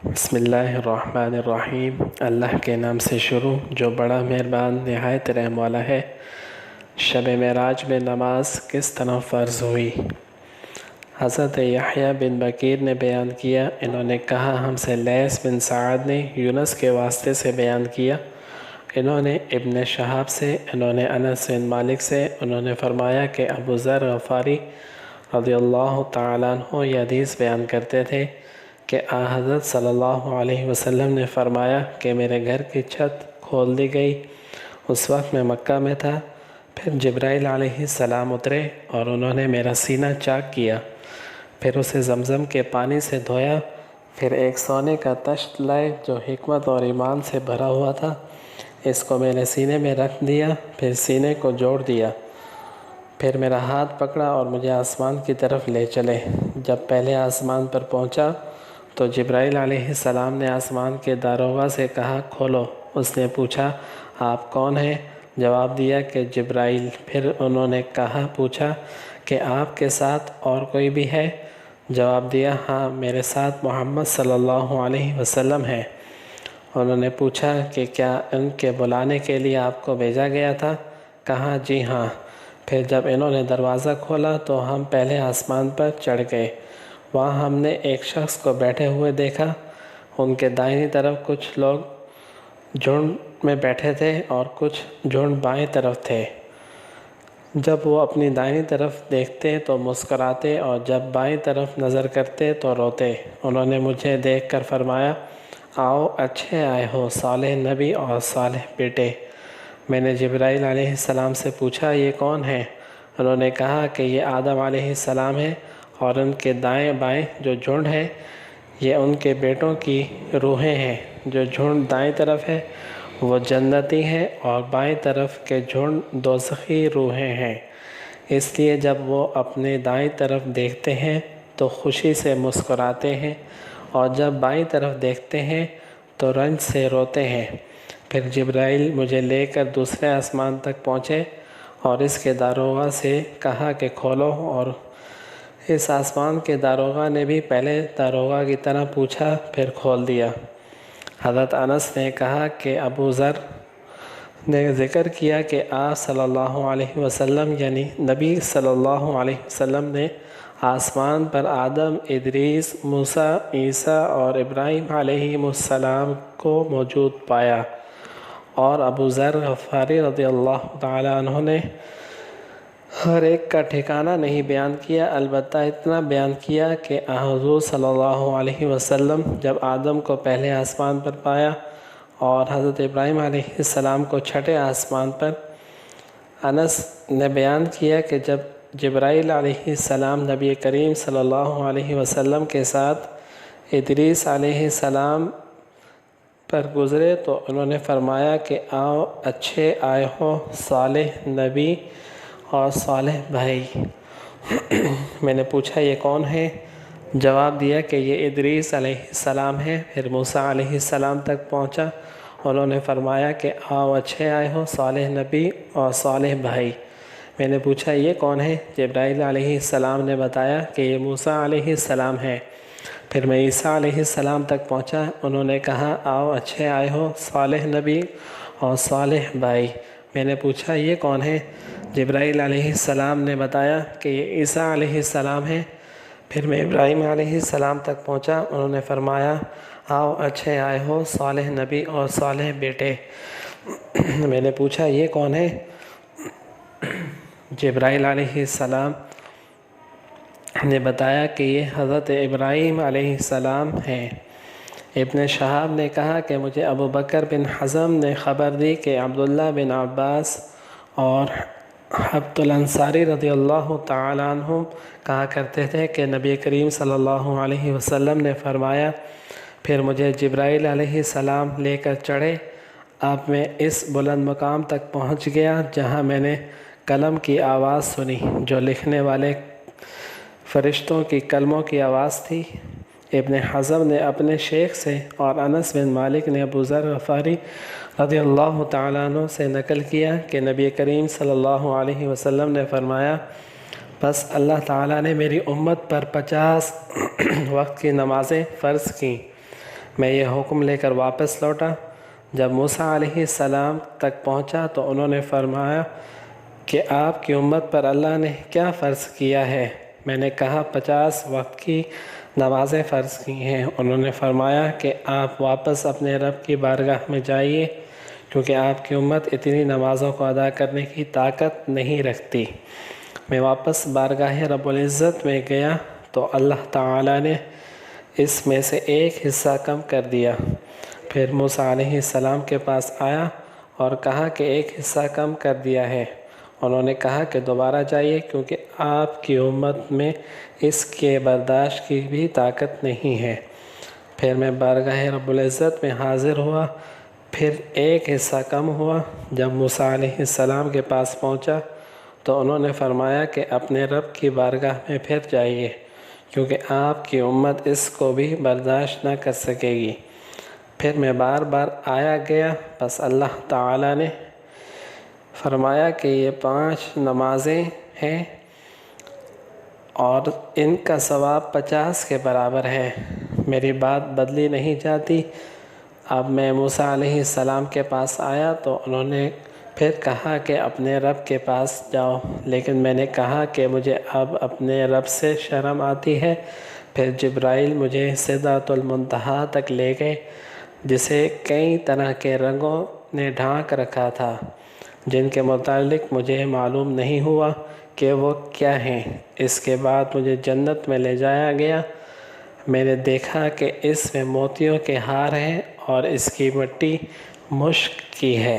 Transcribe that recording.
بسم اللہ الرحمن الرحیم۔ اللہ کے نام سے شروع جو بڑا مہربان نہایت رحم والا ہے۔ شب معراج میں نماز کس طرح فرض ہوئی؟ حضرت یحییٰ بن بکیر نے بیان کیا، انہوں نے کہا ہم سے لیث بن سعد نے یونس کے واسطے سے بیان کیا، انہوں نے ابن شہاب سے، انہوں نے انس بن مالک سے، انہوں نے فرمایا کہ ابو ذر غفاری رضی اللہ تعالیٰ عنہ یہ حدیث بیان کرتے تھے کہ حضرت صلی اللہ علیہ وسلم نے فرمایا کہ میرے گھر کی چھت کھول دی گئی، اس وقت میں مکہ میں تھا، پھر جبرائیل علیہ السلام اترے اور انہوں نے میرا سینہ چاک کیا، پھر اسے زمزم کے پانی سے دھویا، پھر ایک سونے کا تشت لائے جو حکمت اور ایمان سے بھرا ہوا تھا، اس کو میں نے سینے میں رکھ دیا، پھر سینے کو جوڑ دیا، پھر میرا ہاتھ پکڑا اور مجھے آسمان کی طرف لے چلے۔ جب پہلے آسمان پر پہنچا تو جبرائیل علیہ السلام نے آسمان کے داروغہ سے کہا کھولو۔ اس نے پوچھا آپ کون ہیں؟ جواب دیا کہ جبرائیل۔ پھر انہوں نے پوچھا کہ آپ کے ساتھ اور کوئی بھی ہے؟ جواب دیا ہاں، میرے ساتھ محمد صلی اللہ علیہ وسلم ہے۔ انہوں نے پوچھا کہ کیا ان کے بلانے کے لیے آپ کو بھیجا گیا تھا؟ کہا جی ہاں۔ پھر جب انہوں نے دروازہ کھولا تو ہم پہلے آسمان پر چڑھ گئے، وہاں ہم نے ایک شخص کو بیٹھے ہوئے دیکھا، ان کے دائنی طرف کچھ لوگ جھنڈ میں بیٹھے تھے اور کچھ جھنڈ بائیں طرف تھے۔ جب وہ اپنی دائنی طرف دیکھتے تو مسکراتے اور جب بائیں طرف نظر کرتے تو روتے۔ انہوں نے مجھے دیکھ کر فرمایا آؤ اچھے آئے ہو صالح نبی اور صالح بیٹے۔ میں نے جبرائیل علیہ السلام سے پوچھا یہ کون ہے؟ انہوں نے کہا کہ یہ آدم علیہ السلام ہے اور ان کے دائیں بائیں جو جھنڈ ہے یہ ان کے بیٹوں کی روحیں ہیں۔ جو جھنڈ دائیں طرف ہے وہ جنتی ہیں اور بائیں طرف کے جھنڈ دوزخی روحیں ہیں، اس لیے جب وہ اپنے دائیں طرف دیکھتے ہیں تو خوشی سے مسکراتے ہیں اور جب بائیں طرف دیکھتے ہیں تو رنج سے روتے ہیں۔ پھر جبرائیل مجھے لے کر دوسرے آسمان تک پہنچے اور اس کے داروغہ سے کہا کہ کھولو، اور اس آسمان کے داروغہ نے بھی پہلے داروغہ کی طرح پوچھا پھر کھول دیا۔ حضرت انس نے کہا کہ ابو ذر نے ذکر کیا کہ آپ صلی اللہ علیہ وسلم یعنی نبی صلی اللہ علیہ وسلم نے آسمان پر آدم، ادریس، موسیٰ، عیسیٰ اور ابراہیم علیہ السلام کو موجود پایا، اور ابو ذر غفاری رضی اللہ تعالیٰ عنہ نے ہر ایک کا ٹھکانہ نہیں بیان کیا، البتہ اتنا بیان کیا کہ حضور صلی اللہ علیہ وسلم جب آدم کو پہلے آسمان پر پایا اور حضرت ابراہیم علیہ السلام کو چھٹے آسمان پر۔ انس نے بیان کیا کہ جب جبرائیل علیہ السلام نبی کریم صلی اللہ علیہ وسلم کے ساتھ ادریس علیہ السلام پر گزرے تو انہوں نے فرمایا کہ آؤ اچھے آئے ہو صالح نبی اور صالح بھائی۔ میں نے پوچھا یہ کون ہے؟ جواب دیا کہ یہ ادریس علیہ السلام ہے۔ پھر موسیٰ علیہ السلام تک پہنچا، انہوں نے فرمایا کہ آؤ اچھے آئے ہو صالح نبی اور صالح بھائی۔ میں نے پوچھا یہ کون ہے؟ جبرائیل علیہ السلام نے بتایا کہ یہ موسیٰ علیہ السلام ہے۔ پھر میں عیسیٰ علیہ السلام تک پہنچا، انہوں نے کہا آؤ اچھے آئے ہو صالح نبی اور صالح بھائی۔ میں نے پوچھا یہ کون ہے؟ جبرائیل علیہ السلام نے بتایا کہ یہ عیسیٰ علیہ السلام ہے۔ پھر میں ابراہیم علیہ السلام تک پہنچا، انہوں نے فرمایا آؤ اچھے آئے ہو صالح نبی اور صالح بیٹے۔ میں نے پوچھا یہ کون ہے؟ جبرائیل علیہ السلام نے بتایا کہ یہ حضرت ابراہیم علیہ السلام ہیں۔ ابن شہاب نے کہا کہ مجھے ابو بکر بن حزم نے خبر دی کہ عبداللہ بن عباس اور حبت الانصاری رضی اللہ تعالیٰ عنہ کہا کرتے تھے کہ نبی کریم صلی اللہ علیہ وسلم نے فرمایا پھر مجھے جبرائیل علیہ السلام لے کر چڑھے، اب میں اس بلند مقام تک پہنچ گیا جہاں میں نے قلم کی آواز سنی جو لکھنے والے فرشتوں کی قلموں کی آواز تھی۔ ابن حزم نے اپنے شیخ سے اور انس بن مالک نے ابو ذر غفاری رضی اللہ تعالیٰ عنہ سے نقل کیا کہ نبی کریم صلی اللہ علیہ وسلم نے فرمایا بس اللہ تعالیٰ نے میری امت پر 50 وقت کی نمازیں فرض کیں۔ میں یہ حکم لے کر واپس لوٹا۔ جب موسیٰ علیہ السلام تک پہنچا تو انہوں نے فرمایا کہ آپ کی امت پر اللہ نے کیا فرض کیا ہے؟ میں نے کہا 50 وقت کی نمازیں فرض کی ہیں۔ انہوں نے فرمایا کہ آپ واپس اپنے رب کی بارگاہ میں جائیے، کیونکہ آپ کی امت اتنی نمازوں کو ادا کرنے کی طاقت نہیں رکھتی۔ میں واپس بارگاہ رب العزت میں گیا تو اللہ تعالیٰ نے اس میں سے ایک حصہ کم کر دیا۔ پھر موسیٰ علیہ السلام کے پاس آیا اور کہا کہ ایک حصہ کم کر دیا ہے۔ انہوں نے کہا کہ دوبارہ جائیے، کیونکہ آپ کی امت میں اس کے برداشت کی بھی طاقت نہیں ہے۔ پھر میں بارگاہ رب العزت میں حاضر ہوا، پھر ایک حصہ کم ہوا۔ جب موسیٰ علیہ السلام کے پاس پہنچا تو انہوں نے فرمایا کہ اپنے رب کی بارگاہ میں پھر جائیے، کیونکہ آپ کی امت اس کو بھی برداشت نہ کر سکے گی۔ پھر میں بار بار آیا گیا، بس اللہ تعالیٰ نے فرمایا کہ یہ 5 نمازیں ہیں اور ان کا ثواب 50 کے برابر ہے۔ میری بات بدلی نہیں جاتی۔ اب میں موسیٰ علیہ السلام کے پاس آیا تو انہوں نے پھر کہا کہ اپنے رب کے پاس جاؤ، لیکن میں نے کہا کہ مجھے اب اپنے رب سے شرم آتی ہے۔ پھر جبرائیل مجھے سدرۃ المنتہا تک لے گئے، جسے کئی طرح کے رنگوں نے ڈھانک رکھا تھا، جن کے متعلق مجھے معلوم نہیں ہوا کہ وہ کیا ہیں۔ اس کے بعد مجھے جنت میں لے جایا گیا۔ میں نے دیکھا کہ اس میں موتیوں کے ہار ہیں اور اس کی مٹی مشک کی ہے۔